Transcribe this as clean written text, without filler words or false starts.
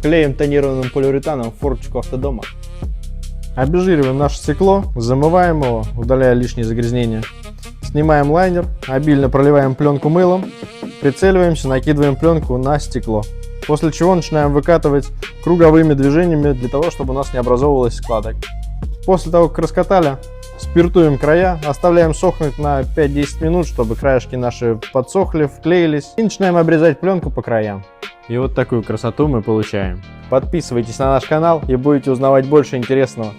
Клеим тонированным полиуретаном форточку автодома. Обезжириваем наше стекло, замываем его, удаляя лишние загрязнения. Снимаем лайнер, обильно проливаем пленку мылом, прицеливаемся, накидываем пленку на стекло. После чего начинаем выкатывать круговыми движениями для того, чтобы у нас не образовывалось складок. После того, как раскатали, спиртуем края, оставляем сохнуть на 5-10 минут, чтобы краешки наши подсохли, вклеились. И начинаем обрезать пленку по краям. И вот такую красоту мы получаем. Подписывайтесь на наш канал и будете узнавать больше интересного.